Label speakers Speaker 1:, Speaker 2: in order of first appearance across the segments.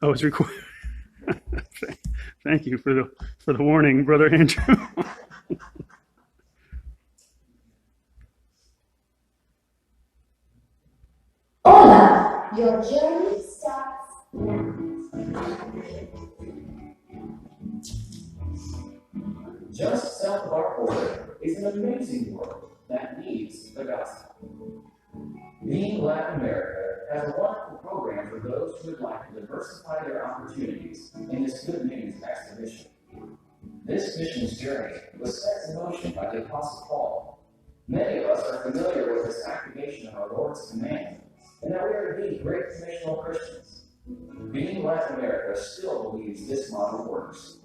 Speaker 1: Oh, it's recorded. Thank you for the warning, Brother Andrew.
Speaker 2: Hola, your journey starts now.
Speaker 3: Just south of our border is an amazing world that needs the gospel. BEBE-LA America has a wonderful program for those who would like to diversify their opportunities in this good news expedition. This missions journey was set in motion by the Apostle Paul. Many of us are familiar with this activation of our Lord's command, and that we are indeed great commissional Christians. BEBE-LA America still believes this model works.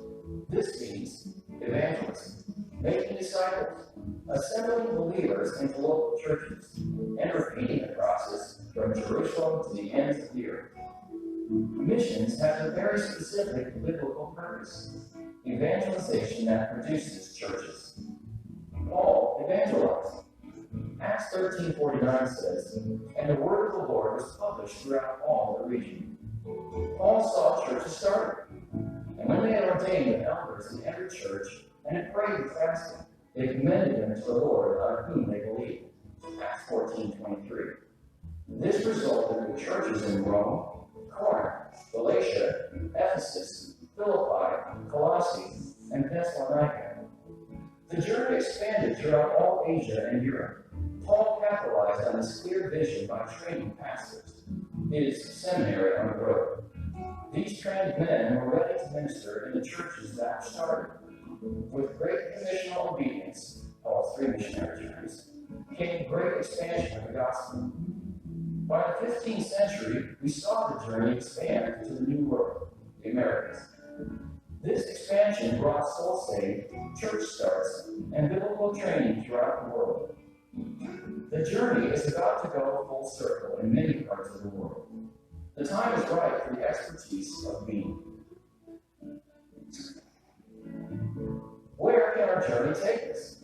Speaker 3: This means evangelism, making disciples, assembling believers into local churches, and repeating the process from Jerusalem to the ends of the earth. Missions has a very specific biblical purpose: evangelization that produces churches. Paul evangelized. Acts 13:49 says, "And the word of the Lord was published throughout all the region." Paul saw churches started, and when they had ordained the elders in every church and had prayed and fasted, they commended them to the Lord on whom they believed. Acts 14:23. This resulted in churches in Rome, Corinth, Galatia, Ephesus, Philippi, Colossae, and Thessalonica. The journey expanded throughout all Asia and Europe. Paul capitalized on this clear vision by training pastors. His seminary on the road. These trained men were ready to minister in the churches that were started. With great commissional obedience, Paul's 3 missionary journeys, came great expansion of the gospel. By the 15th century, we saw the journey expand to the New World, the Americas. This expansion brought soul saved, church starts, and biblical training throughout the world. The journey is about to go full circle in many parts of the world. The time is right for the expertise of BEBE. Where can our journey take us?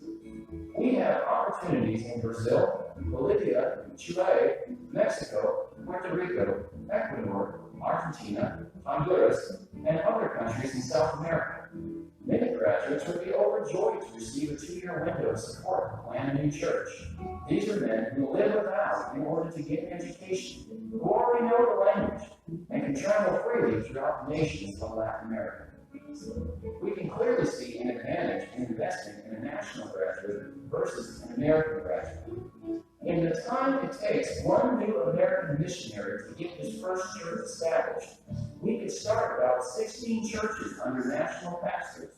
Speaker 3: We have opportunities in Brazil, Bolivia, Chile, Mexico, Puerto Rico, Ecuador, Argentina, Honduras, and other countries in South America. Many graduates would be overjoyed to receive a 2-year window of support to plant a new church. These are men who live without in order to get an education, who already know the language, and can travel freely throughout the nations of Latin America. We can clearly see an advantage in investing in a national graduate versus an American graduate. In the time it takes one new American missionary to get his first church established, we could start about 16 churches under national pastors.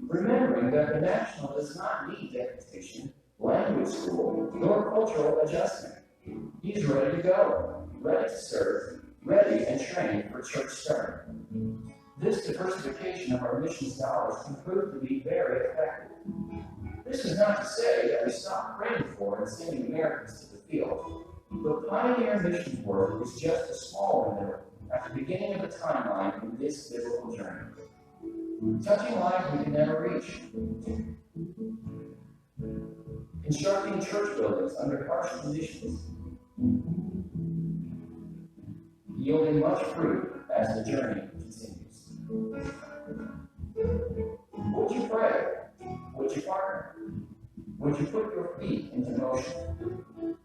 Speaker 3: Remembering that the national does not need deputation, language school, nor cultural adjustment. He's ready to go, ready to serve, ready and trained for church start. This diversification of our missions dollars can prove to be very effective. This is not to say that we stop praying for and sending Americans to the field. The pioneer missions work is just a small window at the beginning of the timeline in this biblical journey. Touching lives we can never reach. Constructing church buildings under harsh conditions. Yielding much fruit as the journey continues. Would you pray? Would you partner? Would you put your feet into motion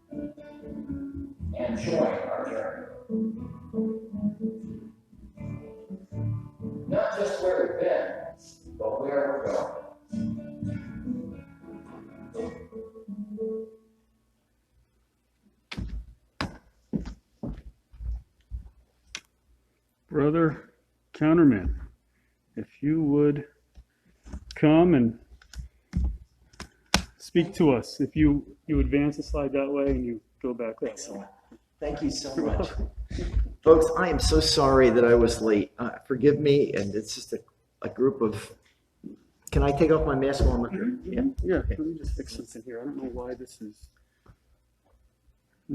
Speaker 3: and join our journey? Not just where we've been, but where we're going.
Speaker 1: Brother Counterman, if you would come and speak to us. If you advance the slide that way and you go back that way.
Speaker 4: Thank you so much. Folks, I am so sorry that I was late. Forgive me, and it's just a group of... Can I take off my mask while I'm up here?
Speaker 1: Yeah, let me just fix something here. I don't know why this is... I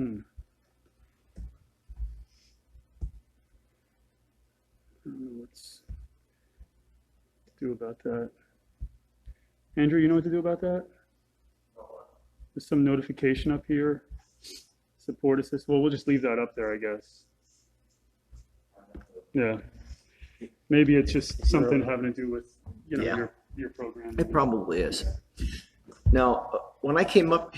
Speaker 1: don't know what's to do about that. Andrew, you know what to do about that? There's some notification up here. Support assist. Well, we'll just leave that up there, I guess. Yeah. maybe it's just something having to do with,
Speaker 4: Yeah.
Speaker 1: your program.
Speaker 4: It probably is. Now, when I came into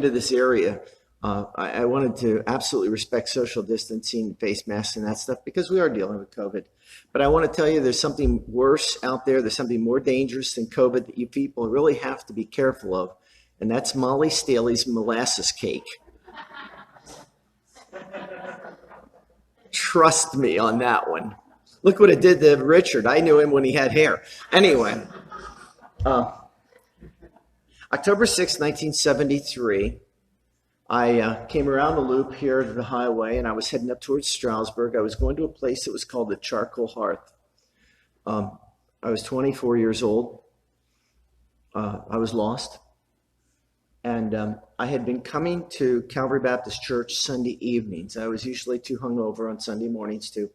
Speaker 4: this area, I wanted to absolutely respect social distancing, face masks, and that stuff because we are dealing with COVID. But I want to tell you, there's something worse out there. There's something more dangerous than COVID that you people really have to be careful of, and that's Molly Staley's molasses cake. Trust me on that one. Look what it did to Richard. I knew him when he had hair. Anyway, October 6, 1973, I came around the loop here to the highway, and I was heading up towards Stroudsburg. I was going to a place that was called the Charcoal Hearth. I was 24 years old. I was lost. And I had been coming to Calvary Baptist Church Sunday evenings. I was usually too hungover on Sunday mornings to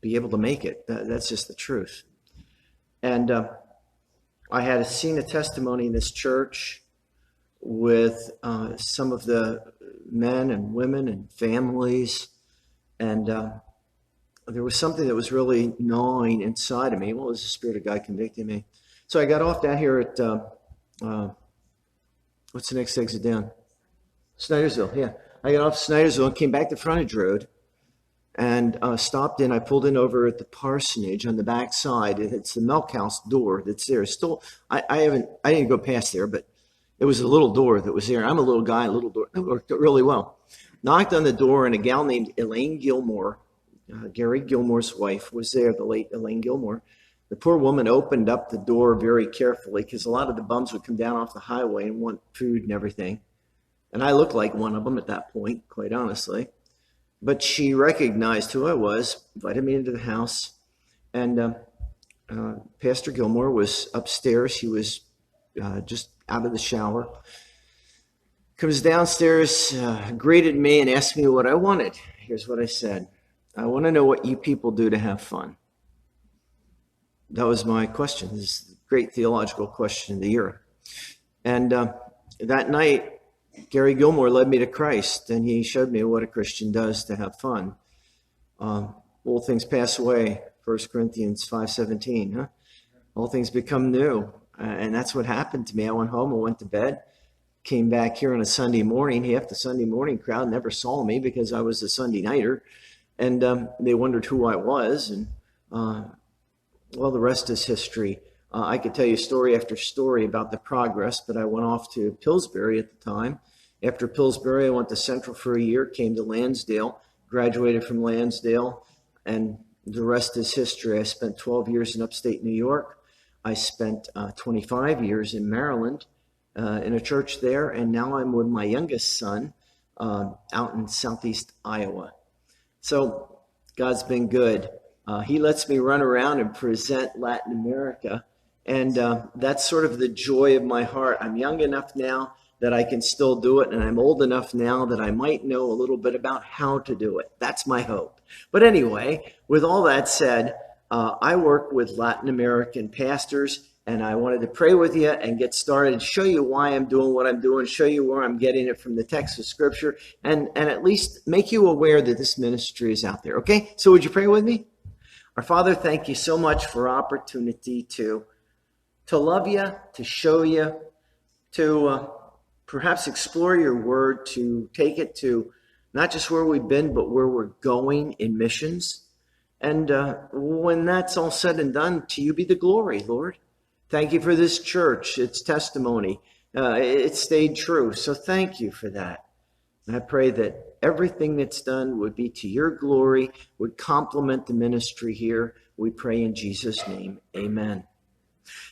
Speaker 4: be able to make it. That's just the truth. And I had seen a testimony in this church with some of the men and women and families. And there was something that was really gnawing inside of me. Well, it was the Spirit of God convicting me. So I got off down here at, what's the next exit down? Snydersville, yeah. I got off Snydersville and came back to Frontage Road and stopped in. I pulled in over at the parsonage on the back side. It's the milk house door that's there. Still, I didn't go past there, but it was a little door that was there. I'm a little guy, a little door. It worked really well. Knocked on the door, and a gal named Elaine Gilmore, Gary Gilmore's wife, was there, the late Elaine Gilmore. The poor woman opened up the door very carefully because a lot of the bums would come down off the highway and want food and everything. And I looked like one of them at that point, quite honestly. But she recognized who I was, invited me into the house. And Pastor Gilmore was upstairs. He was just out of the shower. Comes downstairs, greeted me, and asked me what I wanted. Here's what I said. I want to know what you people do to have fun. That was my question. This is a great theological question of the year. And that night, Gary Gilmore led me to Christ, and he showed me what a Christian does to have fun. Old things pass away, 1 Corinthians 5:17. Huh? All things become new. And that's what happened to me. I went home, I went to bed, came back here on a Sunday morning. Half the Sunday morning crowd never saw me because I was a Sunday nighter. And they wondered who I was. And well, the rest is history. I could tell you story after story about the progress, but I went off to Pillsbury at the time. After Pillsbury, I went to Central for a year, came to Lansdale, graduated from Lansdale, and the rest is history. I spent 12 years in upstate New York. I spent 25 years in Maryland in a church there, and now I'm with my youngest son out in southeast Iowa. So God's been good. He lets me run around and present Latin America, and that's sort of the joy of my heart. I'm young enough now that I can still do it, and I'm old enough now that I might know a little bit about how to do it. That's my hope. But anyway, with all that said, I work with Latin American pastors, and I wanted to pray with you and get started and show you why I'm doing what I'm doing, show you where I'm getting it from the text of Scripture, and at least make you aware that this ministry is out there. Okay? So would you pray with me? Our Father, thank you so much for opportunity to love you, to show you, to perhaps explore your word, to take it to not just where we've been, but where we're going in missions. And when that's all said and done, to you be the glory, Lord. Thank you for this church, its testimony. It stayed true. So thank you for that. And I pray that everything that's done would be to your glory, would complement the ministry here. We pray in Jesus' name. Amen.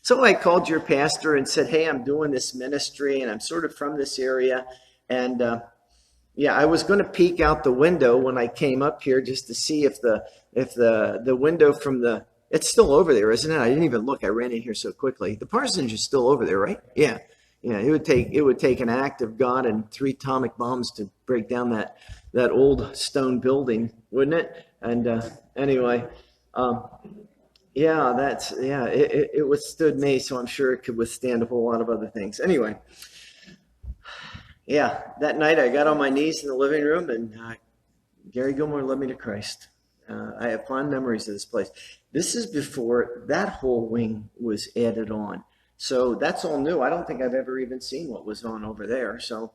Speaker 4: So I called your pastor and said, hey, I'm doing this ministry and I'm sort of from this area. And I was going to peek out the window when I came up here just to see if the window from the, it's still over there, isn't it? I didn't even look. I ran in here so quickly. The parsonage is still over there, right? Yeah. Yeah, it would take an act of God and 3 atomic bombs to break down that old stone building, wouldn't it? And anyway, it withstood me, so I'm sure it could withstand a whole lot of other things. Anyway, yeah, that night I got on my knees in the living room and Gary Gilmore led me to Christ. I have fond memories of this place. This is before that whole wing was added on. So that's all new. I don't think I've ever even seen what was on over there. So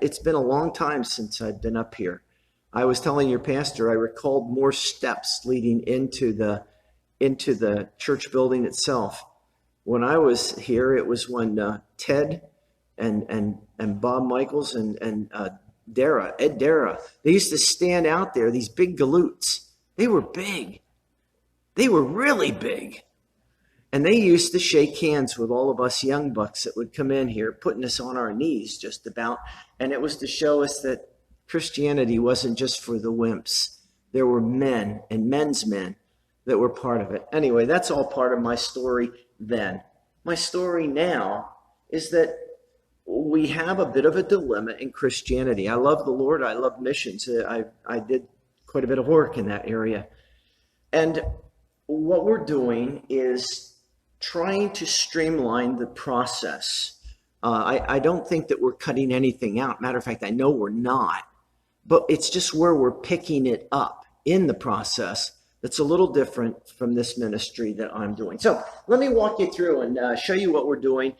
Speaker 4: it's been a long time since I've been up here. I was telling your pastor, I recalled more steps leading into the church building itself. When I was here, it was when Ted and Bob Michaels and Ed Dara, they used to stand out there, these big galoots. They were big. They were really big. And they used to shake hands with all of us young bucks that would come in here, putting us on our knees just about. And it was to show us that Christianity wasn't just for the wimps. There were men and men's men that were part of it. Anyway, that's all part of my story then. My story now is that we have a bit of a dilemma in Christianity. I love the Lord. I love missions. I did quite a bit of work in that area. And what we're doing is trying to streamline the process. I don't think that we're cutting anything out. Matter of fact, I know we're not. But it's just where we're picking it up in the process that's a little different from this ministry that I'm doing. So let me walk you through and show you what we're doing.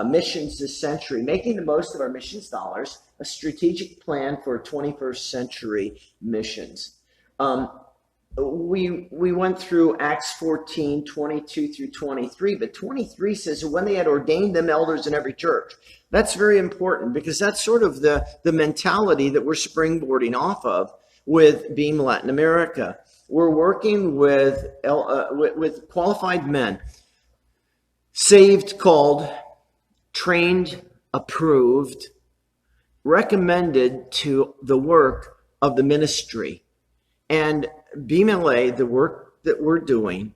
Speaker 4: Missions this century, making the most of our missions dollars, a strategic plan for 21st century missions. We went through Acts 14, 22 through 23, but 23 says when they had ordained them elders in every church. That's very important because that's sort of the mentality that we're springboarding off of with BEBE Latin America. We're working with qualified men, saved, called, trained, approved, recommended to the work of the ministry. And BEBE-LA, the work that we're doing,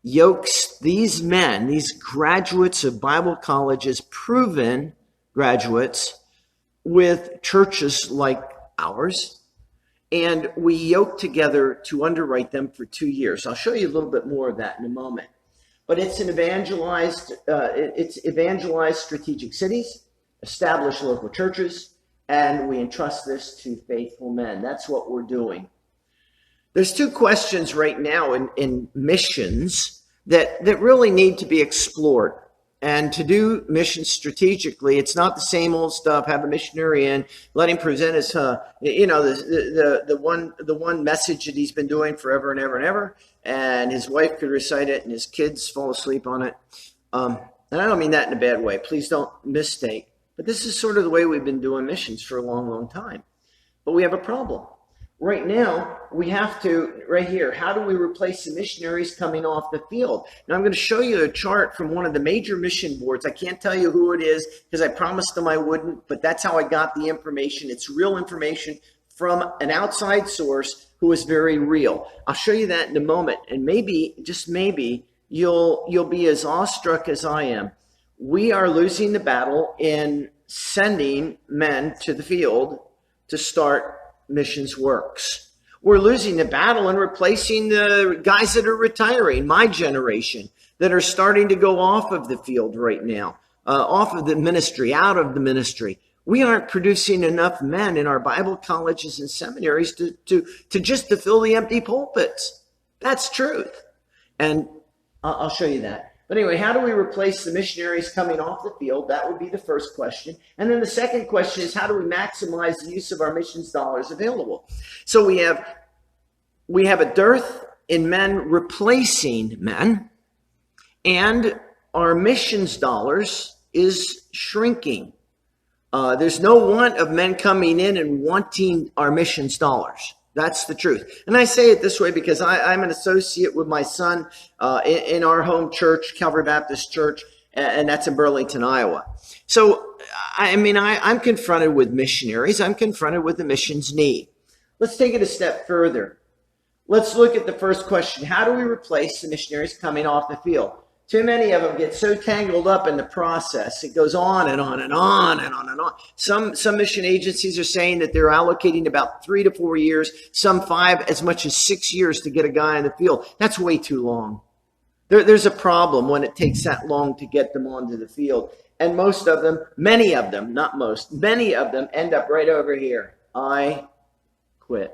Speaker 4: yokes these men, these graduates of Bible colleges, proven graduates, with churches like ours. And we yoke together to underwrite them for 2 years. I'll show you a little bit more of that in a moment. But it's evangelized strategic cities, established local churches, and we entrust this to faithful men. That's what we're doing. There's two questions right now in missions that really need to be explored. And to do missions strategically, it's not the same old stuff. Have a missionary in, let him present his, the one message that he's been doing forever and ever and ever, and his wife could recite it, and his kids fall asleep on it. And I don't mean that in a bad way. Please don't mistake. But this is sort of the way we've been doing missions for a long, long time. But we have a problem. Right now, we have to, right here, how do we replace the missionaries coming off the field? Now, I'm going to show you a chart from one of the major mission boards. I can't tell you who it is because I promised them I wouldn't, but that's how I got the information. It's real information from an outside source who is very real. I'll show you that in a moment, and maybe, just maybe, you'll be as awestruck as I am. We are losing the battle in sending men to the field to start missions works. We're losing the battle and replacing the guys that are retiring, my generation, that are starting to go off of the field right now, off of the ministry, out of the ministry. We aren't producing enough men in our Bible colleges and seminaries to just to fill the empty pulpits. That's truth. And I'll show you that. But anyway, how do we replace the missionaries coming off the field? That would be the first question. And then the second question is, how do we maximize the use of our missions dollars available? So we have a dearth in men replacing men, and our missions dollars is shrinking. There's no want of men coming in and wanting our missions dollars. That's the truth. And I say it this way because I'm an associate with my son in our home church, Calvary Baptist Church, and that's in Burlington, Iowa. So, I'm confronted with missionaries. I'm confronted with the missions need. Let's take it a step further. Let's look at the first question. How do we replace the missionaries coming off the field? Too many of them get so tangled up in the process. It goes on and on and on and on and on. Some mission agencies are saying that they're allocating about 3 to 4 years, some 5, as much as 6 years to get a guy in the field. That's way too long. There's a problem when it takes that long to get them onto the field. And most of them, many of them, not most, many of them end up right over here. I quit.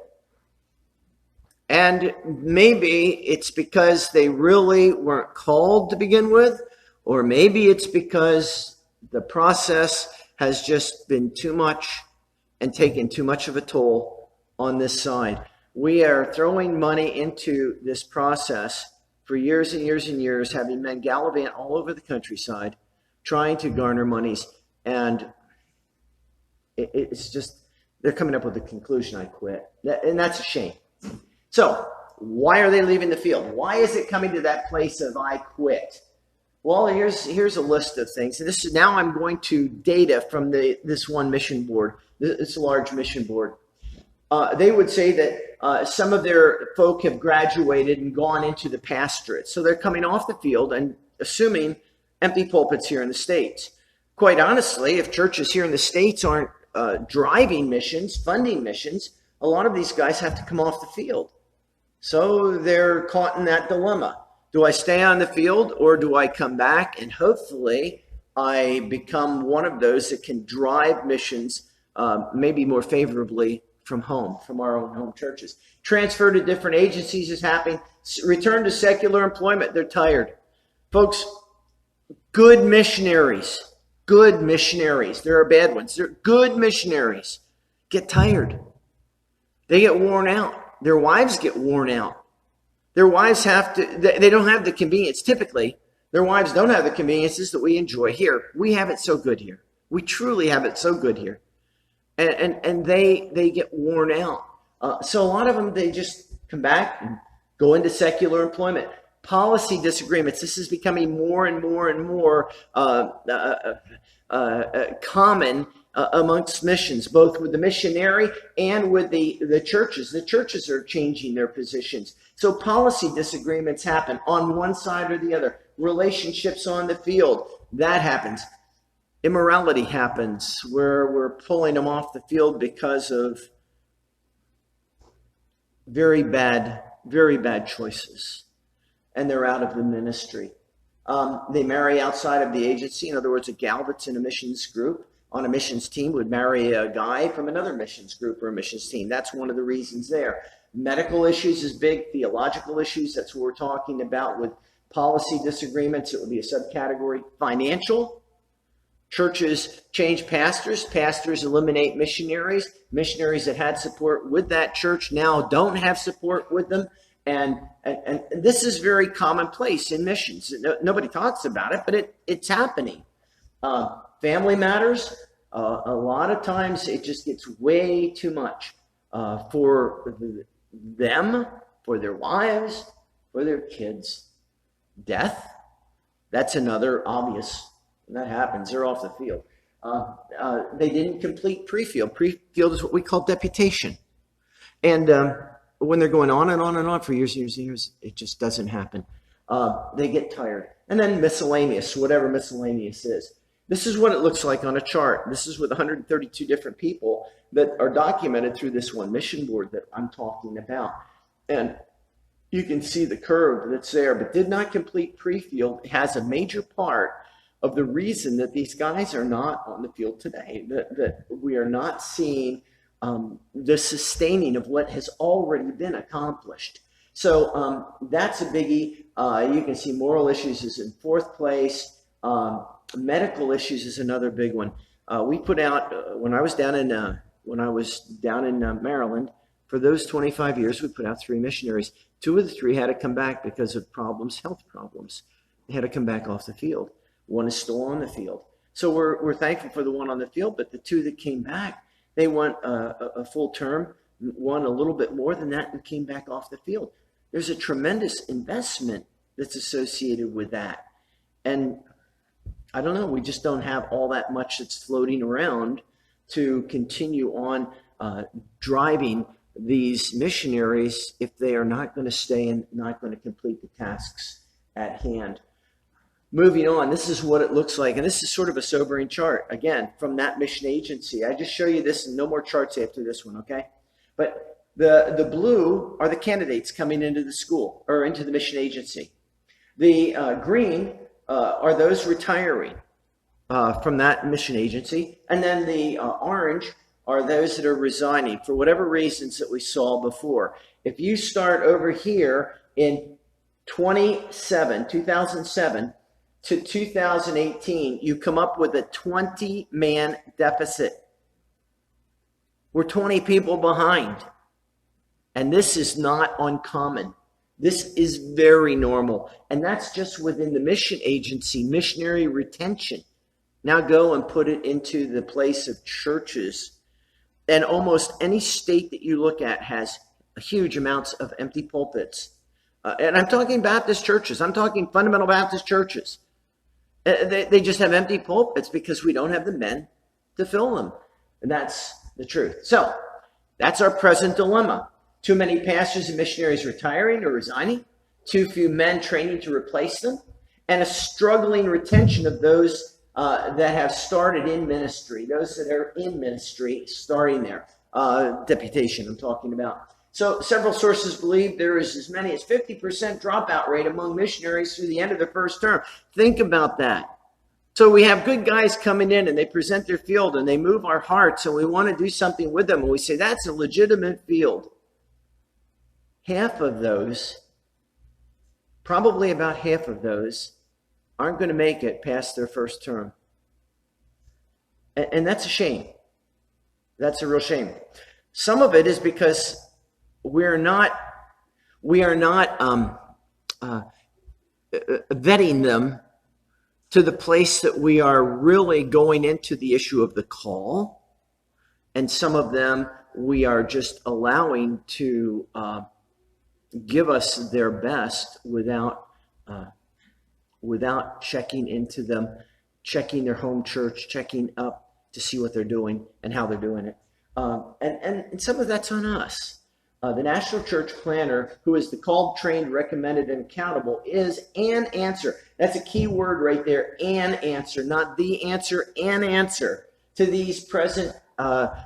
Speaker 4: And maybe it's because they really weren't called to begin with, or maybe it's because the process has just been too much and taken too much of a toll on this side. We are throwing money into this process for years and years and years, having men gallivant all over the countryside, trying to garner monies. And it's just, they're coming up with the conclusion, I quit. And that's a shame. So why are they leaving the field? Why is it coming to that place of I quit? Well, here's a list of things. And this is, now I'm going to data from this one mission board, this large mission board. They would say that some of their folk have graduated and gone into the pastorate. So they're coming off the field and assuming empty pulpits here in the States. Quite honestly, if churches here in the States aren't driving missions, funding missions, a lot of these guys have to come off the field. So they're caught in that dilemma. Do I stay on the field or do I come back and hopefully I become one of those that can drive missions maybe more favorably from home, from our own home churches. Transfer to different agencies is happening. Return to secular employment. They're tired. Folks, good missionaries. There are bad ones. They're good missionaries. Get tired. They get worn out. Their wives get worn out. Their wives they don't have the convenience. Typically, their wives don't have the conveniences that we enjoy here. We have it so good here. We truly have it so good here. And they get worn out. So a lot of them, they just come back and go into secular employment. Policy disagreements. This is becoming more and more and more common amongst missions, both with the missionary and with the churches. The churches are changing their positions. So policy disagreements happen on one side or the other. Relationships on the field, that happens. Immorality happens where we're pulling them off the field because of very bad choices. And they're out of the ministry. They marry outside of the agency. In other words, a gal that's in a missions group on a missions team would marry a guy from another missions group or a missions team. That's one of the reasons there. Medical issues is big. Theological issues, that's what we're talking about with policy disagreements. It would be a subcategory. Financial. Churches change pastors. Pastors eliminate missionaries. Missionaries that had support with that church now don't have support with them. And this is very commonplace in missions. Nobody talks about it, but it's happening. Family matters. A lot of times it just gets way too much for them, for their wives, for their kids. Death, that's another obvious. When that happens, they're off the field. They didn't complete pre-field. Pre-field is what we call deputation. And when they're going on and on and on for years and years and years, it just doesn't happen. They get tired. And then miscellaneous, whatever miscellaneous is. This is what it looks like on a chart. This is with 132 different people that are documented through this one mission board that I'm talking about. And you can see the curve that's there, but did not complete pre-field has a major part of the reason that these guys are not on the field today, that we are not seeing the sustaining of what has already been accomplished. So that's a biggie. You can see moral issues is in fourth place. Medical issues is another big one. We put out when I was down in Maryland for those 25 years. We put out 3 missionaries. 2 of the 3 had to come back because of health problems. They had to come back off the field. 1 is still on the field. So we're thankful for the 1 on the field, but the 2 that came back, they went a full term, 1 a little bit more than that, and came back off the field. There's a tremendous investment that's associated with that. And I don't know, we just don't have all that much that's floating around to continue on driving these missionaries if they are not going to stay and not going to complete the tasks at hand. Moving on, this is what it looks like. And this is sort of a sobering chart, again, from that mission agency. I just show you this and no more charts after this one, okay? But the blue are the candidates coming into the school or into the mission agency. The green are those retiring from that mission agency. And then the orange are those that are resigning for whatever reasons that we saw before. If you start over here in 2007 to 2018, you come up with a 20-man deficit. We're 20 people behind. And this is not uncommon. This is very normal. And that's just within the mission agency, missionary retention. Now go and put it into the place of churches. And almost any state that you look at has huge amounts of empty pulpits. And I'm talking Baptist churches. I'm talking fundamental Baptist churches. They just have empty pulpits because we don't have the men to fill them. And that's the truth. So that's our present dilemma. Too many pastors and missionaries retiring or resigning. Too few men training to replace them. And a struggling retention of those that have started in ministry. Those that are in ministry starting there. Deputation I'm talking about. So several sources believe there is as many as 50% dropout rate among missionaries through the end of their first term. Think about that. So we have good guys coming in and they present their field and they move our hearts and we want to do something with them. And we say, that's a legitimate field. Half of those, probably about half of those, aren't going to make it past their first term. And that's a shame. That's a real shame. Some of it is because we are not vetting them to the place that we are really going into the issue of the call. And some of them we are just allowing to give us their best without checking into them, checking their home church, checking up to see what they're doing and how they're doing it. And some of that's on us. The National Church Planner, who is the called, trained, recommended, and accountable, is an answer. That's a key word right there, an answer, not the answer, an answer to these present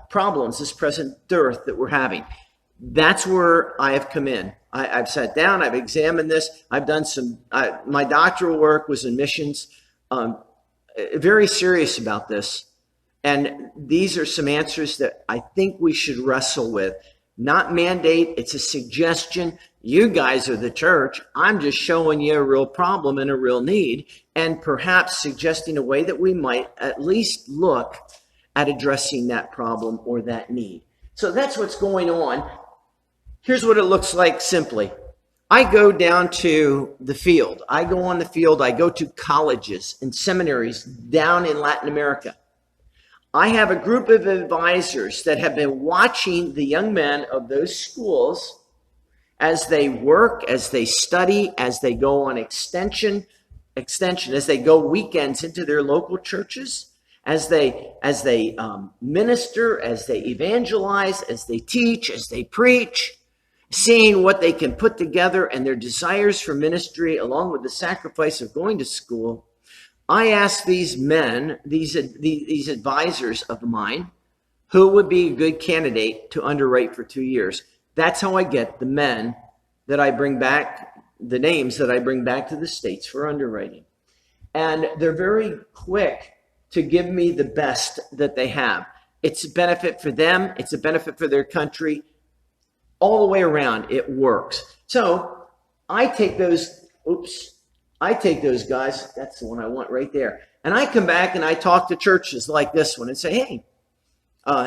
Speaker 4: problems, this present dearth that we're having. That's where I have come in. I've sat down, I've examined this, I've done my doctoral work was in missions, very serious about this. And these are some answers that I think we should wrestle with. Not mandate, it's a suggestion. You guys are the church. I'm just showing you a real problem and a real need, and perhaps suggesting a way that we might at least look at addressing that problem or that need. So that's what's going on. Here's what it looks like simply. I go down to the field. I go on the field. I go to colleges and seminaries down in Latin America. I have a group of advisors that have been watching the young men of those schools as they work, as they study, as they go on extension, as they go weekends into their local churches, as they minister, as they evangelize, as they teach, as they preach, seeing what they can put together and their desires for ministry along with the sacrifice of going to school. I asked these men, these advisors of mine, who would be a good candidate to underwrite for 2 years. That's how I get the men that I bring back, the names that I bring back to the States for underwriting. And they're very quick to give me the best that they have. It's a benefit for them. It's a benefit for their country. All the way around, it works. So I take those guys, that's the one I want right there. And I come back and I talk to churches like this one and say, hey,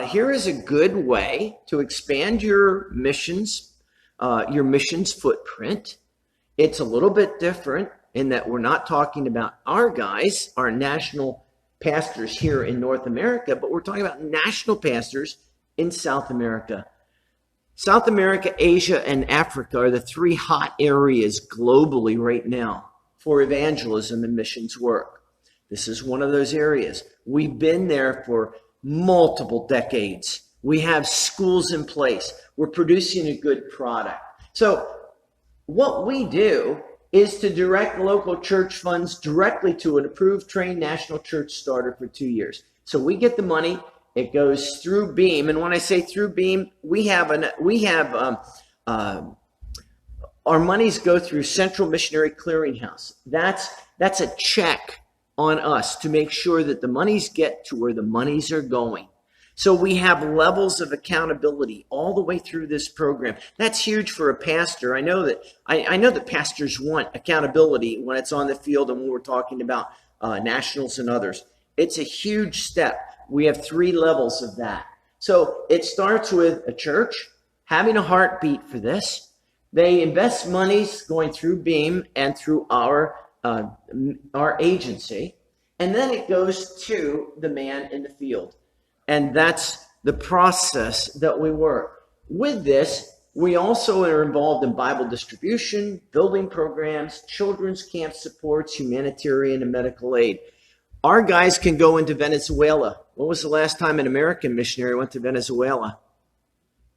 Speaker 4: here is a good way to expand your missions footprint. It's a little bit different in that we're not talking about our guys, our national pastors here in North America, but we're talking about national pastors in South America. South America, Asia, and Africa are the three hot areas globally right now for evangelism and missions work. This is one of those areas. We've been there for multiple decades. We have schools in place. We're producing a good product. So what we do is to direct local church funds directly to an approved, trained national church starter for 2 years. So we get the money. It goes through BEAM. And when I say through BEAM, our monies go through Central Missionary Clearinghouse. That's a check on us to make sure that the monies get to where the monies are going. So we have levels of accountability all the way through this program. That's huge for a pastor. I know that pastors want accountability when it's on the field and when we're talking about nationals and others. It's a huge step. We have 3 levels of that. So it starts with a church having a heartbeat for this. They invest monies going through BEAM and through our agency. And then it goes to the man in the field. And that's the process that we work. With this, we also are involved in Bible distribution, building programs, children's camp supports, humanitarian and medical aid. Our guys can go into Venezuela. When was the last time an American missionary went to Venezuela?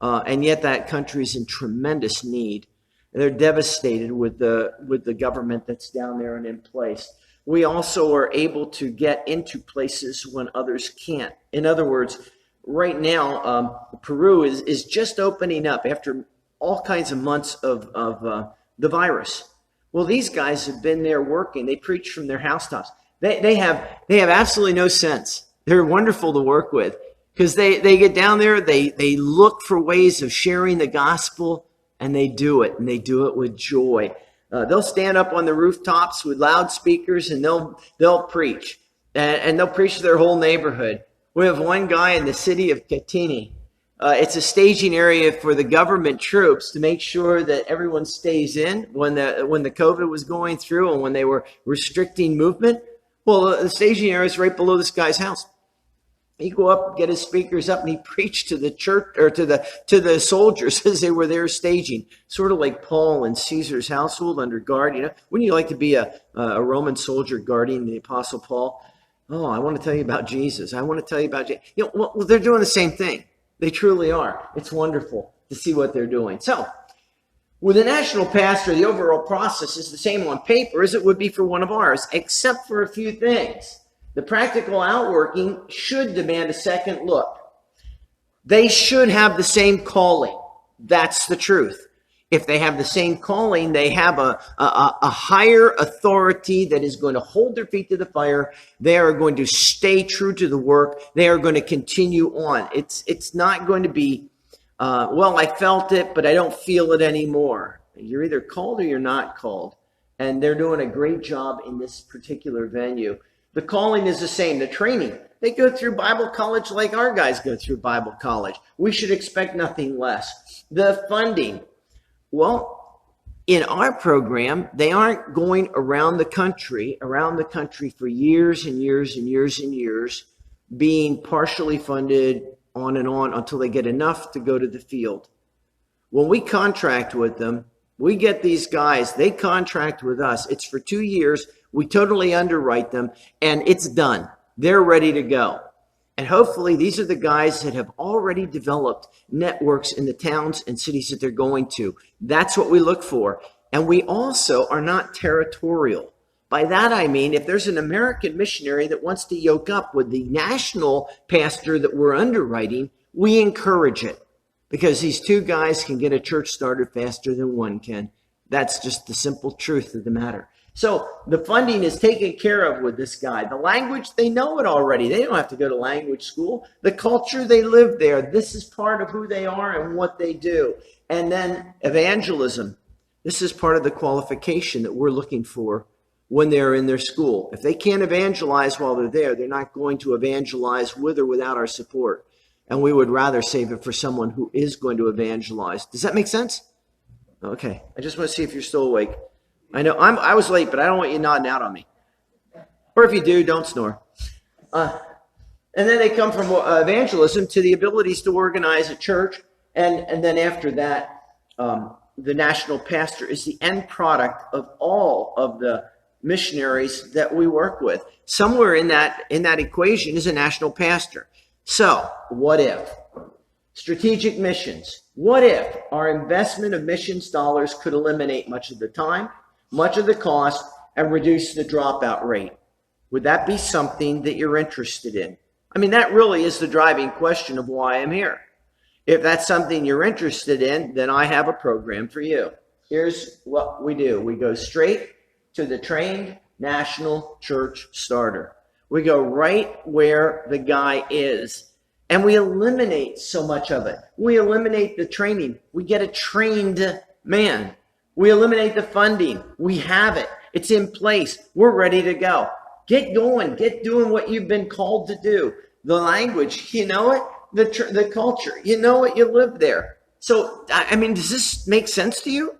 Speaker 4: And yet that country is in tremendous need. They're devastated with the government that's down there and in place. We also are able to get into places when others can't. In other words, right now, Peru is just opening up after all kinds of months of the virus. Well, these guys have been there working. They preach from their housetops. They have absolutely no sense. They're wonderful to work with because they get down there, they look for ways of sharing the gospel, and they do it with joy. They'll stand up on the rooftops with loudspeakers and they'll preach, and they'll preach to their whole neighborhood. We have one guy in the city of Katini. It's a staging area for the government troops to make sure that everyone stays in when the COVID was going through and when they were restricting movement. Well, the staging area is right below this guy's house. He'd go up, get his speakers up, and he preached to the church or to the soldiers as they were there staging, sort of like Paul in Caesar's household under guard. You know, wouldn't you like to be a Roman soldier guarding the Apostle Paul? Oh, I want to tell you about Jesus. I want to tell you about Jesus. You know, well, they're doing the same thing. They truly are. It's wonderful to see what they're doing. So, with a national pastor, the overall process is the same on paper as it would be for one of ours, except for a few things. The practical outworking should demand a second look. They should have the same calling. That's the truth. If they have the same calling, they have a higher authority that is going to hold their feet to the fire. They are going to stay true to the work. They are going to continue on. It's not going to be, well, I felt it, but I don't feel it anymore. You're either called or you're not called. And they're doing a great job in this particular venue. The calling is the same. The training, they go through Bible college like our guys go through Bible college. We should expect nothing less. The funding, well, in our program, they aren't going around the country for years and years and years and years, being partially funded on and on until they get enough to go to the field. When we contract with them, we get these guys, they contract with us. It's for 2 years. We totally underwrite them, and it's done. They're ready to go. And hopefully these are the guys that have already developed networks in the towns and cities that they're going to. That's what we look for. And we also are not territorial. By that I mean, if there's an American missionary that wants to yoke up with the national pastor that we're underwriting, we encourage it. Because these 2 guys can get a church started faster than one can. That's just the simple truth of the matter. So the funding is taken care of with this guy. The language, they know it already. They don't have to go to language school. The culture, they live there. This is part of who they are and what they do. And then evangelism. This is part of the qualification that we're looking for when they're in their school. If they can't evangelize while they're there, they're not going to evangelize with or without our support. And we would rather save it for someone who is going to evangelize. Does that make sense? Okay. I just want to see if you're still awake. I know I was late, but I don't want you nodding out on me. Or if you do, don't snore. And then they come from evangelism to the abilities to organize a church. And then after that, the national pastor is the end product of all of the missionaries that we work with. Somewhere in that equation is a national pastor. So what if? Strategic missions. What if our investment of missions dollars could eliminate much of the time, much of the cost, and reduce the dropout rate? Would that be something that you're interested in? I mean, that really is the driving question of why I'm here. If that's something you're interested in, then I have a program for you. Here's what we do. We go straight to the trained national church starter. We go right where the guy is. And we eliminate so much of it. We eliminate the training. We get a trained man. We eliminate the funding. We have it. It's in place. We're ready to go. Get going. Get doing what you've been called to do. The language, you know it. The culture, you know it. You live there. So, I mean, does this make sense to you?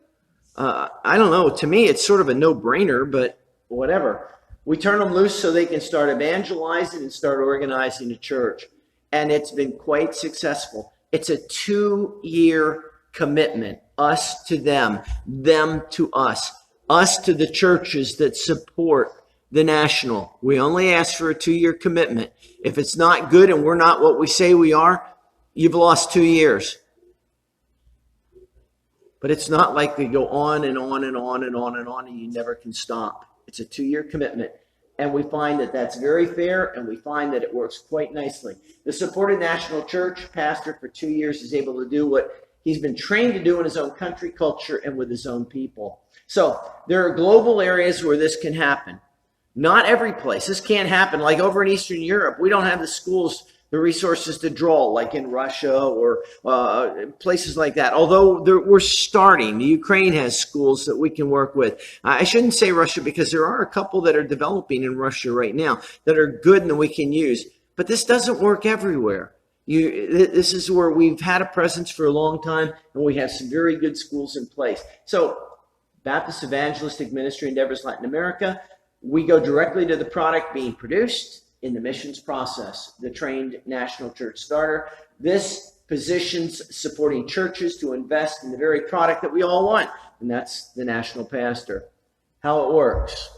Speaker 4: I don't know. To me, it's sort of a no-brainer, but whatever. We turn them loose so they can start evangelizing and start organizing a church. And it's been quite successful. It's a 2-year commitment. Us to them to us to the churches that support the national. We only ask for a 2-year commitment. If it's not good and we're not what we say we are, you've lost 2 years. But it's not like we go on and on and on and on and on and you never can stop. It's a 2-year commitment. And we find that that's very fair, and we find that it works quite nicely. The supported national church pastor for 2 years is able to do what he's been trained to do in his own country, culture, and with his own people. So there are global areas where this can happen. Not every place. This can't happen. Like over in Eastern Europe, we don't have the schools, the resources to draw, like in Russia or places like that. Although we're starting. The Ukraine has schools that we can work with. I shouldn't say Russia because there are a couple that are developing in Russia right now that are good and we can use. But this doesn't work everywhere. This is where we've had a presence for a long time, and we have some very good schools in place. So Baptist Evangelistic Ministry Endeavors Latin America, we go directly to the product being produced in the missions process, the trained national church starter. This positions supporting churches to invest in the very product that we all want, and that's the national pastor. How it works.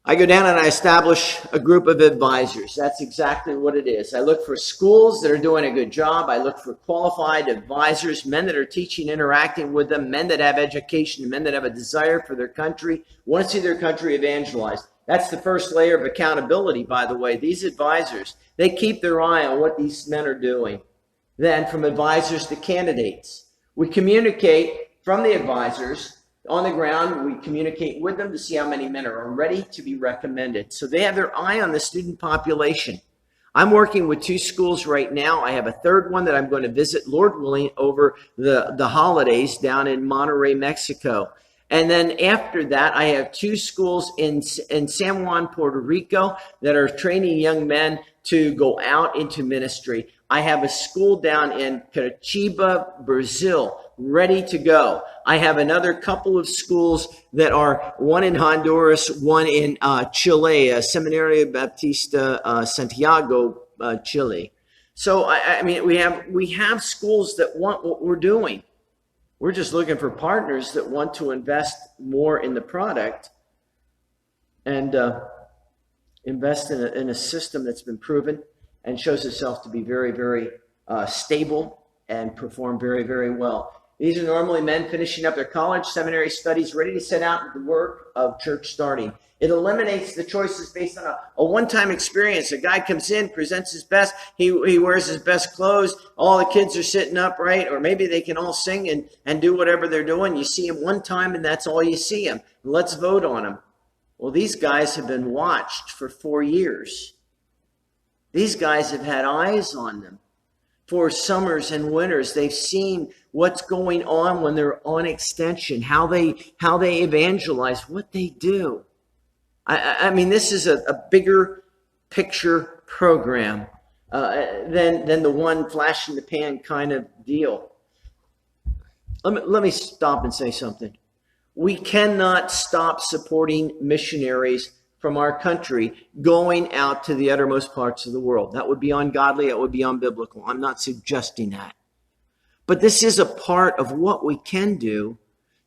Speaker 4: I go down and I establish a group of advisors. That's exactly what it is. I look for schools that are doing a good job. I look for qualified advisors, men that are teaching, interacting with them, men that have education, men that have a desire for their country, want to see their country evangelized. That's the first layer of accountability, by the way. These advisors, they keep their eye on what these men are doing. Then from advisors to candidates, we communicate from the advisors on the ground. We communicate with them to see how many men are ready to be recommended. So they have their eye on the student population. I'm working with 2 schools right now. I have a third one that I'm going to visit, Lord willing, over the holidays down in Monterrey, Mexico. And then after that, I have 2 schools in San Juan, Puerto Rico that are training young men to go out into ministry. I have a school down in Curitiba, Brazil, ready to go. I have another couple of schools that are one in Honduras, one in Chile, Seminario Baptista Santiago, Chile. So, I mean, we have schools that want what we're doing. We're just looking for partners that want to invest more in the product and invest in a system that's been proven and shows itself to be very, very stable and perform very, very well. These are normally men finishing up their college, seminary studies, ready to set out into the work of church starting. It eliminates the choices based on a one-time experience. A guy comes in, presents his best, he wears his best clothes, all the kids are sitting upright, or maybe they can all sing and do whatever they're doing. You see him one time and that's all you see him. Let's vote on him. Well, these guys have been watched for 4 years. These guys have had eyes on them for summers and winters. They've seen what's going on when they're on extension, how they evangelize, what they do. I mean, this is a bigger picture program than the one flash in the pan kind of deal. Let me stop and say something. We cannot stop supporting missionaries from our country going out to the uttermost parts of the world. That would be ungodly. That would be unbiblical. I'm not suggesting that. But this is a part of what we can do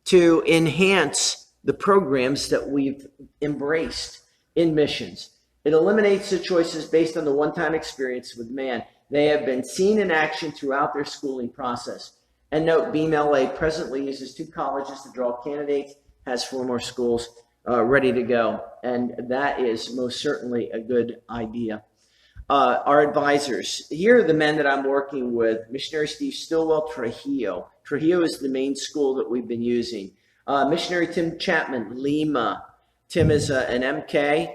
Speaker 4: to enhance the programs that we've embraced in missions. It eliminates the choices based on the one-time experience with man. They have been seen in action throughout their schooling process. And note, BEBE-LA presently uses 2 colleges to draw candidates, has 4 more schools ready to go. And that is most certainly a good idea. Our advisors. Here are the men that I'm working with. Missionary Steve Stillwell, Trujillo. Trujillo is the main school that we've been using. Missionary Tim Chapman, Lima. Tim is an MK.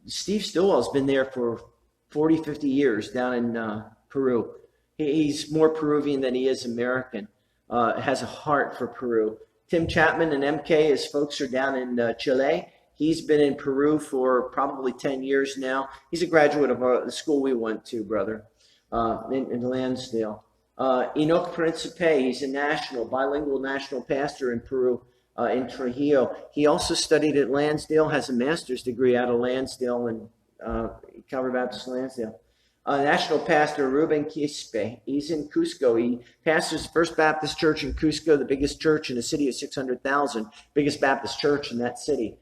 Speaker 4: Steve Stillwell's been there for 40, 50 years down in Peru. He's more Peruvian than he is American. Has a heart for Peru. Tim Chapman and MK, his folks are down in Chile. He's been in Peru for probably 10 years now. He's a graduate of the school we went to, brother, in Lansdale. Enoch Principe, he's a bilingual national pastor in Peru, in Trujillo. He also studied at Lansdale, has a master's degree out of Lansdale and Calvary Baptist Lansdale. National pastor Ruben Quispe, he's in Cusco. He pastors the First Baptist Church in Cusco, the biggest church in a city of 600,000, biggest Baptist church in that city.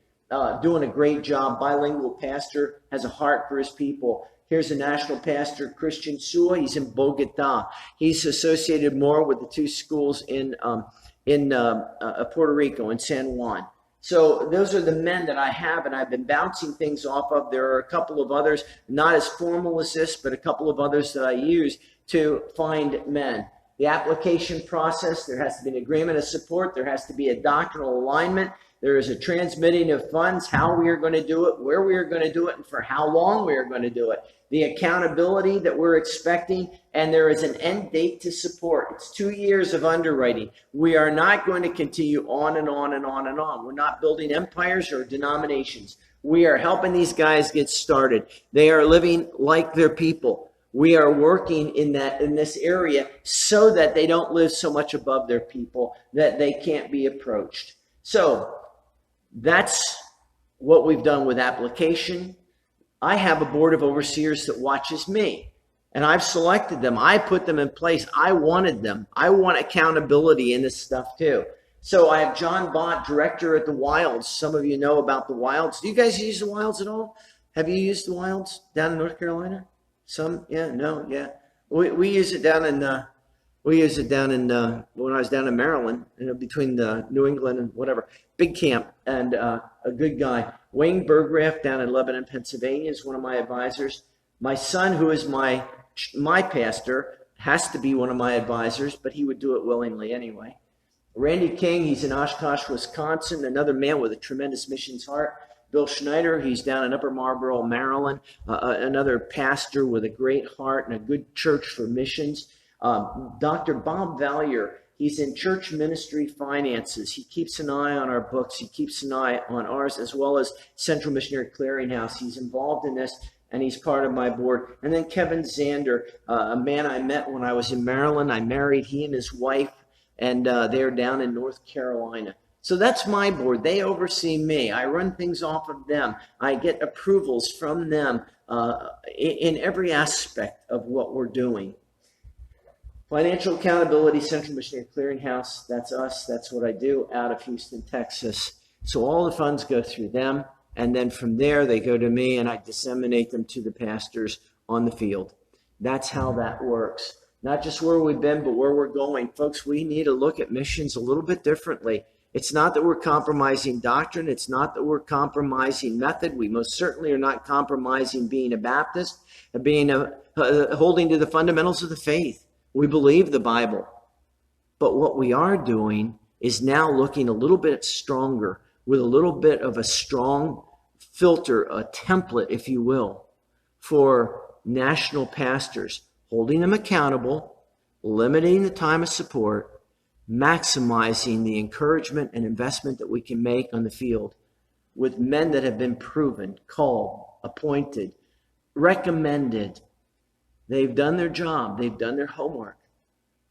Speaker 4: Doing a great job, bilingual pastor, has a heart for his people. Here's a national pastor, Christian Sua. He's in Bogota. He's associated more with the two schools in Puerto Rico, in San Juan. So those are the men that I have, and I've been bouncing things off of. There are a couple of others, not as formal as this, but a couple of others that I use to find men. The application process, there has to be an agreement of support. There has to be a doctrinal alignment. There is a transmitting of funds, how we are going to do it, where we are going to do it, and for how long we are going to do it. The accountability that we're expecting, and there is an end date to support. It's 2 years of underwriting. We are not going to continue on and on and on and on. We're not building empires or denominations. We are helping these guys get started. They are living like their people. We are working in this area so that they don't live so much above their people that they can't be approached. So that's what we've done with application. I have a board of overseers that watches me, and I've selected them. I put them in place. I wanted them. I want accountability in this stuff too. So I have John Bott, director at the Wilds. Some of you know about the Wilds. Do you guys use the Wilds at all? Have you used the Wilds down in North Carolina? Some, yeah, no, yeah. We use it down in when I was down in Maryland, between the New England and whatever, big camp, and a good guy. Wayne Burgraff down in Lebanon, Pennsylvania is one of my advisors. My son, who is my pastor, has to be one of my advisors, but he would do it willingly anyway. Randy King, he's in Oshkosh, Wisconsin, another man with a tremendous missions heart. Bill Schneider, he's down in Upper Marlboro, Maryland, another pastor with a great heart and a good church for missions. Dr. Bob Valier, he's in church ministry finances. He keeps an eye on our books. He keeps an eye on ours, as well as Central Missionary Clearinghouse. He's involved in this, and he's part of my board. And then Kevin Zander, a man I met when I was in Maryland. I married he and his wife, and they're down in North Carolina. So that's my board. They oversee me. I run things off of them. I get approvals from them in every aspect of what we're doing. Financial accountability, Central Missionary Clearinghouse, that's us. That's what I do out of Houston, Texas. So all the funds go through them, and then from there they go to me, and I disseminate them to the pastors on the field. That's how that works. Not just where we've been, but where we're going. Folks, we need to look at missions a little bit differently. It's not that we're compromising doctrine. It's not that we're compromising method. We most certainly are not compromising being a Baptist, holding to the fundamentals of the faith. We believe the Bible. But what we are doing is now looking a little bit stronger, with a little bit of a strong filter, a template, if you will, for national pastors, holding them accountable, limiting the time of support, maximizing the encouragement and investment that we can make on the field with men that have been proven, called, appointed, recommended. They've done their job. They've done their homework.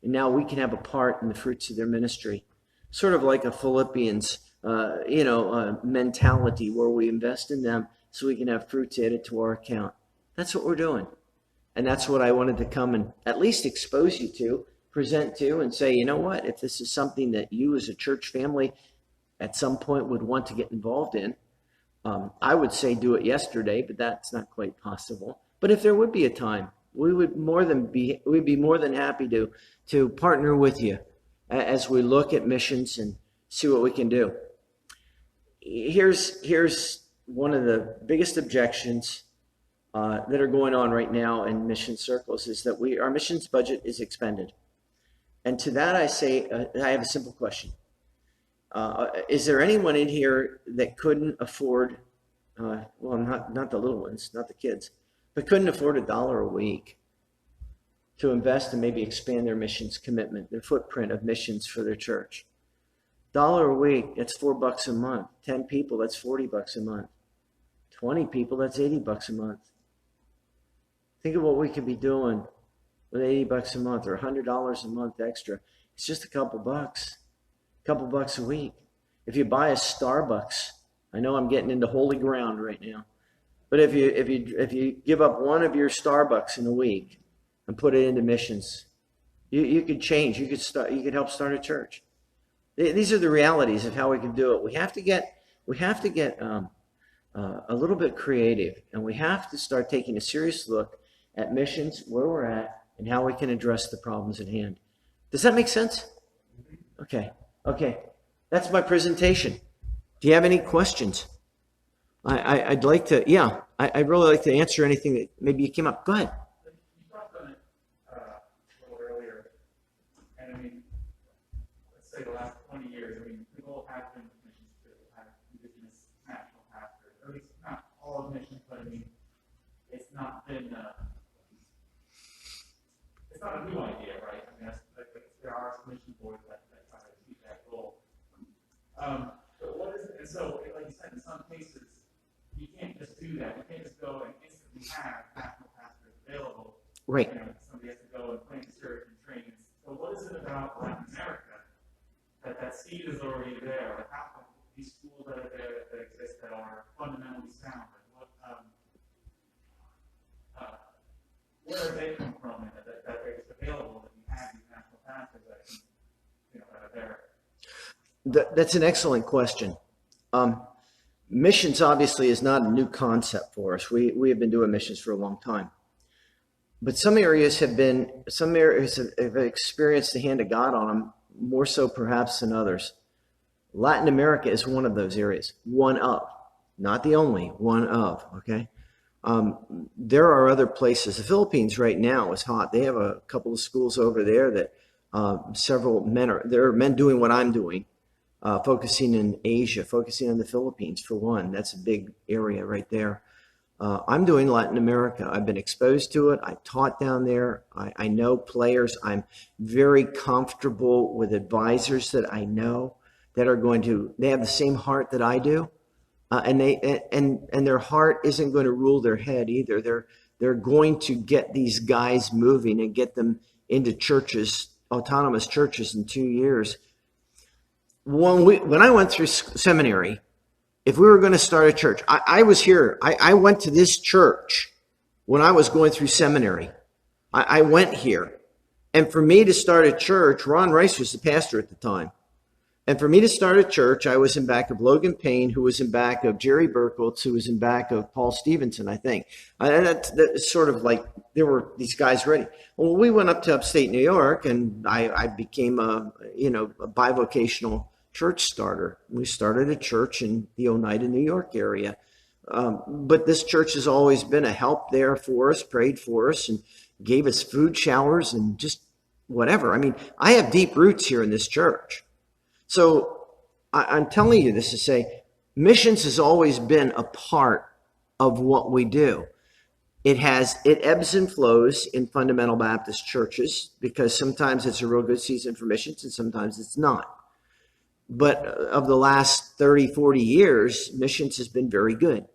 Speaker 4: And now we can have a part in the fruits of their ministry. Sort of like a Philippians, mentality where we invest in them so we can have fruits added to our account. That's what we're doing. And that's what I wanted to come and at least expose you to, present to, and say, you know what, if this is something that you as a church family at some point would want to get involved in, I would say do it yesterday, but that's not quite possible. But if there would be a time, we'd be more than happy to partner with you as we look at missions and see what we can do. Here's one of the biggest objections that are going on right now in mission circles is that our missions budget is expended. And to that I say, I have a simple question. Is there anyone in here that couldn't afford, not the little ones, not the kids, but couldn't afford $1 a week to invest and maybe expand their missions commitment, their footprint of missions for their church. $1 a week, that's $4 a month. 10 people, that's $40 a month. 20 people, that's $80 a month. Think of what we could be doing with $80 a month or $100 a month extra. It's just a couple bucks a week. If you buy a Starbucks, I know I'm getting into holy ground right now, but if you give up one of your Starbucks in a week and put it into missions, you could change. You could help start a church. These are the realities of how we can do it. We have to get a little bit creative, and we have to start taking a serious look at missions, where we're at, and how we can address the problems at hand. Does that make sense? Okay. That's my presentation. Do you have any questions? I'd like to, I'd really like to answer anything that maybe came up. Go ahead.
Speaker 5: You talked on it a little earlier, and I mean, let's say the last 20 years, I mean, the goal has been missions to have indigenous national pastors, or at least not all of missions, but I mean, it's not been, it's not a new idea, right? I mean, there are some mission boards that try to achieve that goal. But what is it? And so, like you said, in some cases, you can't just do that. You can't just go and instantly have national pastors available.
Speaker 4: Right.
Speaker 5: You know, somebody has to go and plant the church and train. So what is it about Latin America that seed is already there? Like how these schools that are there that exist that are fundamentally sound? Like what, where do they come from? And that they're just available, that you have these national pastors that can, that are there.
Speaker 4: That's an excellent question. Missions obviously is not a new concept for us. We have been doing missions for a long time. But some areas have experienced the hand of God on them, more so perhaps than others. Latin America is one of those areas. One of, not the only, one of, okay? There are other places. The Philippines right now is hot. They have a couple of schools over there that there are men doing what I'm doing. Focusing in Asia, focusing on the Philippines for one. That's a big area right there. I'm doing Latin America. I've been exposed to it. I taught down there. I know players. I'm very comfortable with advisors that I know that are they have the same heart that I do. And their heart isn't going to rule their head either. They're going to get these guys moving and get them into churches, autonomous churches in 2 years. When I went through seminary, if we were going to start a church, I was here. I went to this church when I was going through seminary. I went here. And for me to start a church, Ron Rice was the pastor at the time. And for me to start a church, I was in back of Logan Payne, who was in back of Jerry Burkholtz, who was in back of Paul Stevenson, I think. And that's sort of like there were these guys ready. Well, we went up to upstate New York, and I became a bivocational church starter. We started a church in the Oneida, New York area. But this church has always been a help there for us, prayed for us, and gave us food showers and just whatever. I mean, I have deep roots here in this church. So I'm telling you this to say, missions has always been a part of what we do. It ebbs and flows in fundamental Baptist churches because sometimes it's a real good season for missions and sometimes it's not. But of the last 30, 40 years, missions has been very good.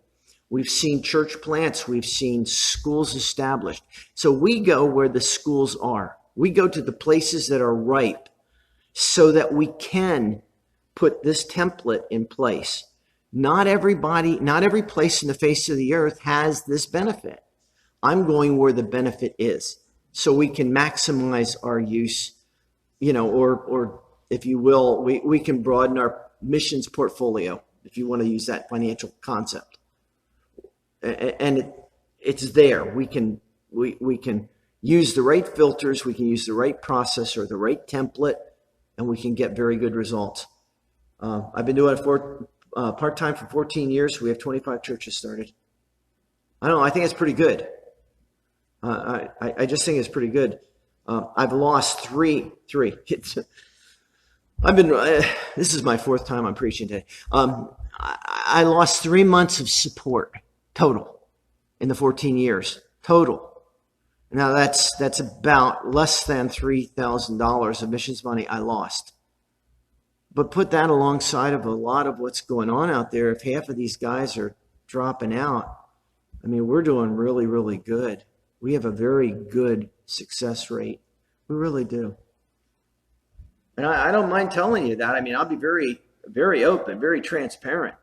Speaker 4: We've seen church plants. We've seen schools established. So we go where the schools are. We go to the places that are ripe so that we can put this template in place. Not every place in the face of the earth has this benefit. I'm going where the benefit is so we can maximize our use, or if you will, we can broaden our missions portfolio, if you want to use that financial concept. And it's there. We can use the right filters, we can use the right process or the right template, and we can get very good results. I've been doing it part-time for 14 years. We have 25 churches started. I don't know. I think it's pretty good. I just think it's pretty good. I've lost three. This is my fourth time I'm preaching today. I lost 3 months of support total in the 14 years total. Now that's about less than $3,000 of missions money I lost. But put that alongside of a lot of what's going on out there. If half of these guys are dropping out, I mean, we're doing really, really good. We have a very good success rate. We really do. And I don't mind telling you that. I mean, I'll be very, very open, very transparent.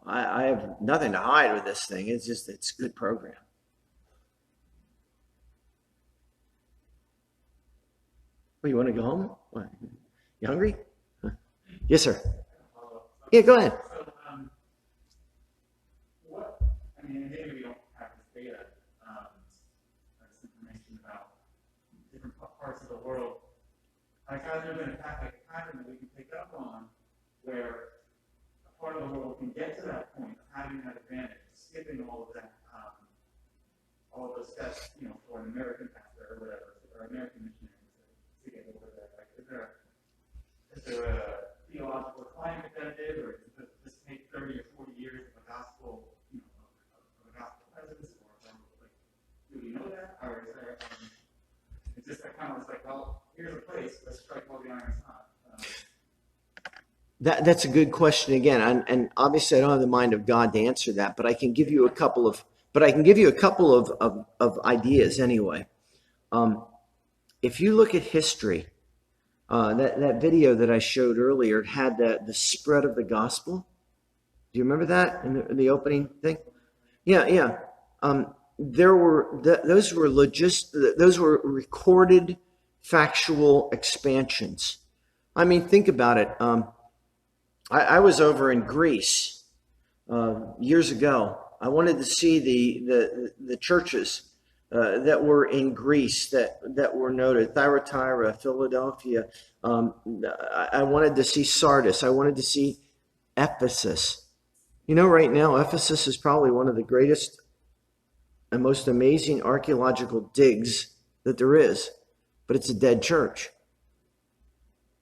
Speaker 4: I have nothing to hide with this thing. It's a good program. Oh, you want to go home? What? You hungry? Huh? Yes, sir. Yeah, go ahead.
Speaker 5: So, I mean, maybe we don't have this data, or this information about different parts of the world. Like, has there been a pattern that we can pick up on where a part of the world can get to that point of having that advantage, skipping all of that, all of those steps, for an American pastor or whatever, or American missionary to get over that? Like, is there a theological climate that did, or does this take 30 or 40 years of a gospel, of a gospel presence, or like, do we know that, or is there, it's just that kind of like, well, here's a place, let's strike while the iron's hot.
Speaker 4: That's a good question again, and obviously I don't have the mind of God to answer that, but I can give you a couple of ideas anyway. If you look at history, that video that I showed earlier had the spread of the gospel. Do you remember that in the opening thing? Yeah. Those were recorded factual expansions. I mean, think about it. I was over in Greece years ago. I wanted to see the churches that were in Greece that were noted: Thyatira, Philadelphia. I wanted to see Sardis. I wanted to see Ephesus. Right now, Ephesus is probably one of the greatest and most amazing archaeological digs that there is, but it's a dead church.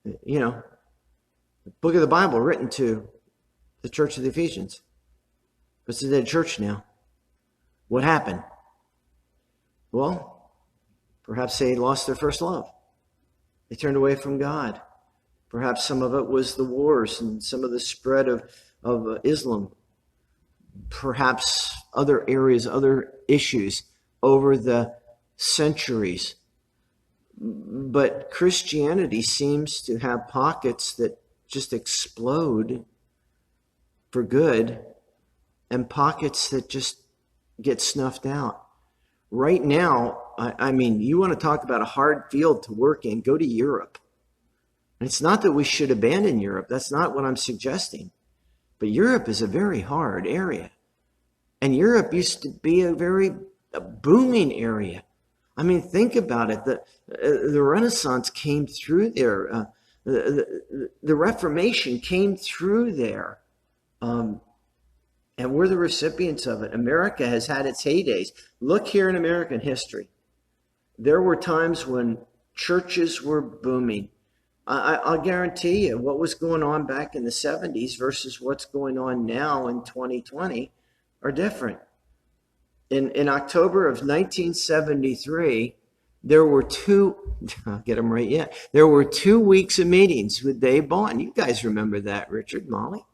Speaker 4: The book of the Bible written to the church of the Ephesians. It's a dead church now. What happened? Well, perhaps they lost their first love. They turned away from God. Perhaps some of it was the wars and some of the spread of Islam. Perhaps other areas, other issues over the centuries. But Christianity seems to have pockets that just explode for good and pockets that just get snuffed out. Right now, I mean, you want to talk about a hard field to work in, go to Europe. And it's not that we should abandon Europe. That's not what I'm suggesting. But Europe is a very hard area. And Europe used to be a booming area. I mean, think about it. The Renaissance came through there. The Reformation came through there. And we're the recipients of it. America has had its heydays. Look here in American history. There were times when churches were booming. I'll guarantee you what was going on back in the 70s versus what's going on now in 2020 are different. In October of 1973, there were I'll get them right yet. There were 2 weeks of meetings with Dave Bond. You guys remember that, Richard, Molly?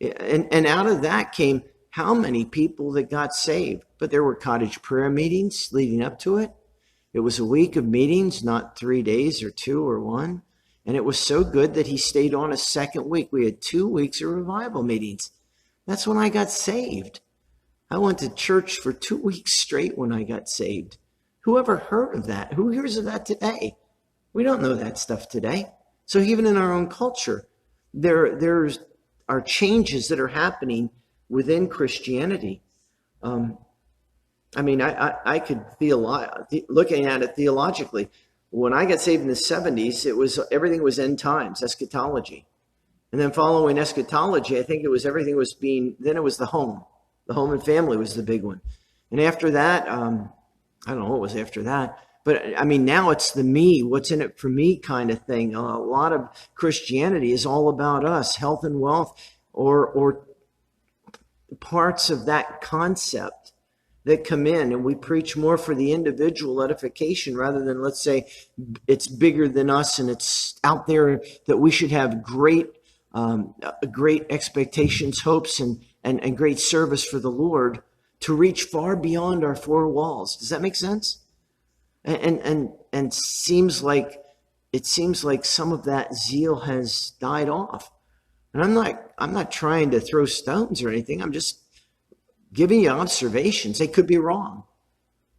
Speaker 4: And out of that came how many people that got saved. But there were cottage prayer meetings leading up to it. It was a week of meetings, not 3 days or 2 or 1. And it was so good that he stayed on a second week. We had 2 weeks of revival meetings. That's when I got saved. I went to church for 2 weeks straight when I got saved. Who ever heard of that? Who hears of that today? We don't know that stuff today. So even in our own culture, there are changes that are happening within Christianity. I mean, I could looking at it theologically. When I got saved in the 70s, everything was end times, eschatology. And then following eschatology, I think then it was the home. The home and family was the big one. And after that, I don't know what was after that. But I mean, now it's the me, what's in it for me kind of thing. A lot of Christianity is all about us, health and wealth, or parts of that concept that come in, and we preach more for the individual edification rather than, let's say, it's bigger than us and it's out there, that we should have great expectations, hopes, and great service for the Lord to reach far beyond our four walls. Does that make sense? And seems like some of that zeal has died off. And I'm not trying to throw stones or anything. I'm just giving you observations. They could be wrong,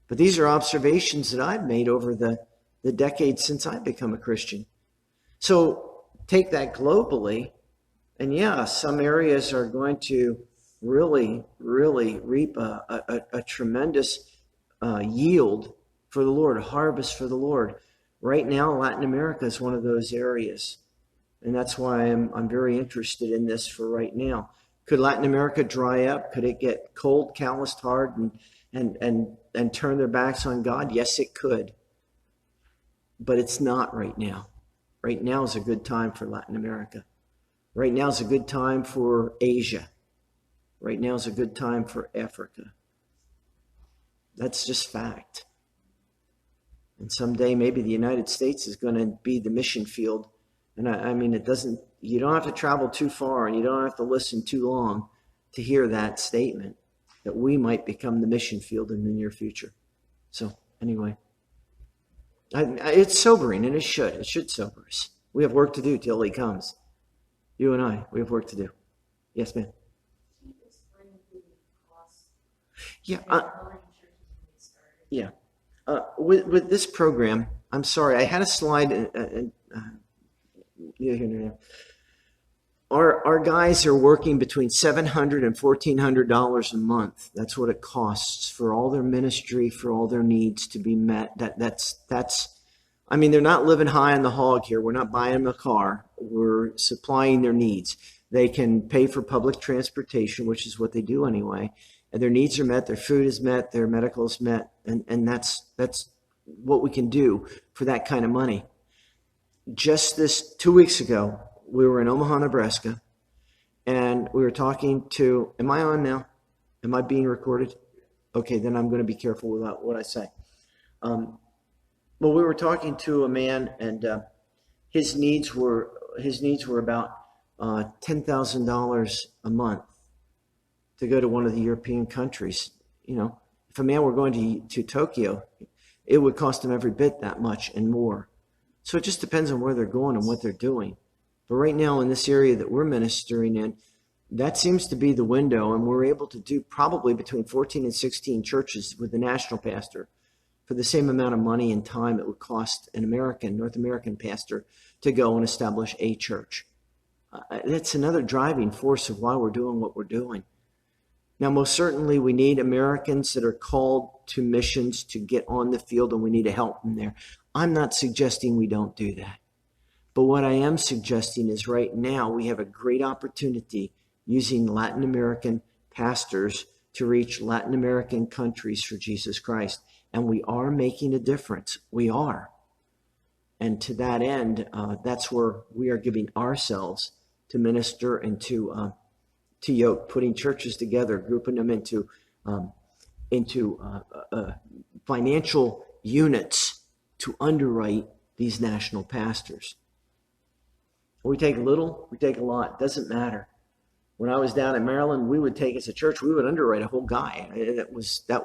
Speaker 4: but these are observations that I've made over the decades since I've become a Christian. So take that globally, and yeah, some areas are going to really, really reap a tremendous yield for the Lord, a harvest for the Lord. Right now, Latin America is one of those areas, and that's why I'm very interested in this for right now. Could Latin America dry up? Could it get cold, calloused, hard, and turn their backs on God? Yes, it could. But it's not right now. Right now is a good time for Latin America. Right now is a good time for Asia. Right now is a good time for Africa. That's just fact. And someday maybe the United States is going to be the mission field. And I mean, you don't have to travel too far, and you don't have to listen too long to hear that statement, that we might become the mission field in the near future. So anyway, it's sobering, and it should sober us. We have work to do till he comes. You and I, we have work to do. Yes, ma'am. Yeah. Yeah. With this program, I'm sorry, I had a slide. Our guys are working between $700 and $1,400 a month. That's what it costs for all their ministry, for all their needs to be met. That's. I mean, they're not living high on the hog here. We're not buying them a car. We're supplying their needs. They can pay for public transportation, which is what they do anyway. And their needs are met. Their food is met. Their medical is met. And that's what we can do for that kind of money. Just 2 weeks ago, we were in Omaha, Nebraska, and we were talking to, am I on now? Am I being recorded? Okay, then I'm going to be careful with what I say. Well, we were talking to a man, and his needs were about $10,000 a month to go to one of the European countries. You know, if a man were going to Tokyo, it would cost him every bit that much and more. So it just depends on where they're going and what they're doing. But right now in this area that we're ministering in, that seems to be the window, and we're able to do probably between 14 and 16 churches with the national pastor for the same amount of money and time it would cost an North American pastor to go and establish a church. That's another driving force of why we're doing what we're doing. Now, most certainly we need Americans that are called to missions to get on the field, and we need to help them there. I'm not suggesting we don't do that. But what I am suggesting is right now we have a great opportunity using Latin American pastors to reach Latin American countries for Jesus Christ. And we are making a difference. We are. And to that end, that's where we are giving ourselves to minister and to yoke, putting churches together, grouping them into financial units to underwrite these national pastors. We take little, we take a lot. Doesn't matter. When I was down in Maryland, we would take as a church, we would underwrite a whole guy.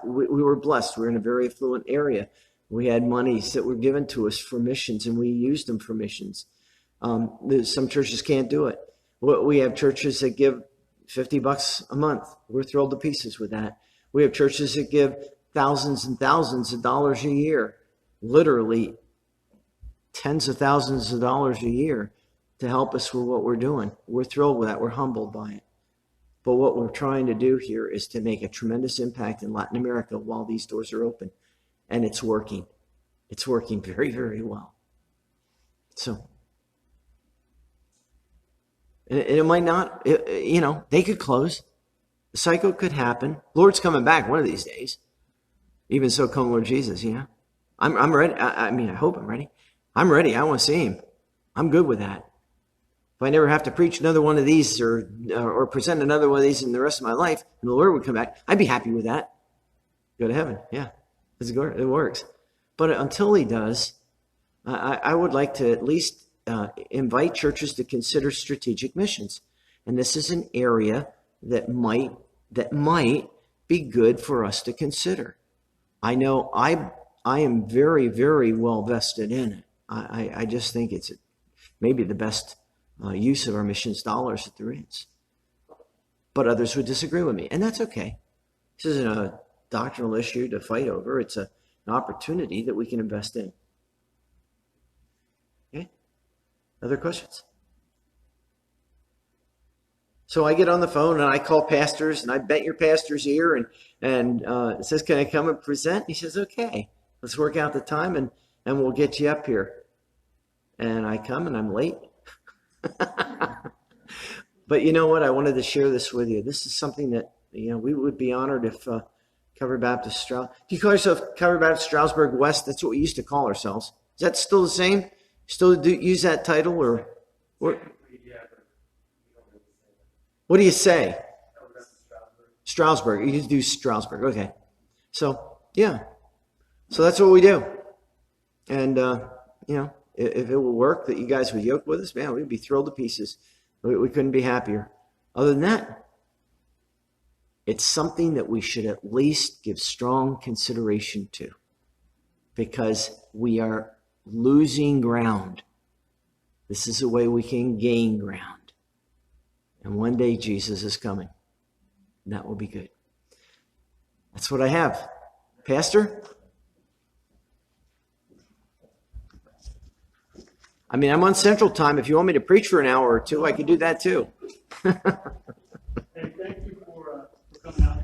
Speaker 4: We were blessed. We were in a very affluent area. We had monies that were given to us for missions, and we used them for missions. Some churches can't do it. We have churches that give $50 a month. We're thrilled to pieces with that. We have churches that give thousands and thousands of dollars a year, literally tens of thousands of dollars a year to help us with what we're doing. We're thrilled with that. We're humbled by it. But what we're trying to do here is to make a tremendous impact in Latin America while these doors are open. And it's working. It's working very, very well. So, and it might not, they could close. The cycle could happen. Lord's coming back one of these days. Even so, come Lord Jesus, I'm ready. I hope I'm ready. I'm ready. I want to see him. I'm good with that. If I never have to preach another one of these or present another one of these in the rest of my life, and the Lord would come back, I'd be happy with that. go to heaven. Yeah, it works. But until he does, I would like to at least invite churches to consider strategic missions. And this is an area that might be good for us to consider. I know I am very, very well vested in it. I just think it's maybe the best use of our missions dollars that there is. But others would disagree with me, and that's okay. This isn't a doctrinal issue to fight over. It's an opportunity that we can invest in. Okay? Other questions? So I get on the phone and I call pastors and I bent your pastor's ear and it says, can I come and present? He says, okay, let's work out the time and we'll get you up here. And I come and I'm late. But you know what? I wanted to share this with you. This is something that, we would be honored if Calvary Baptist Strasbourg. Do you call yourself Calvary Baptist Strasbourg West? That's what we used to call ourselves. Is that still the same? Still use that title or what? What do you say? Strasbourg. You do Strasbourg. Okay. So, yeah. So that's what we do. And, if it will work that you guys would yoke with us, man, we'd be thrilled to pieces. We couldn't be happier. Other than that, it's something that we should at least give strong consideration to because we are losing ground. This is a way we can gain ground. And one day Jesus is coming. And that will be good. That's what I have. Pastor? I mean, I'm on Central Time. If you want me to preach for an hour or two, I could do that too.
Speaker 1: Hey, thank you for coming out.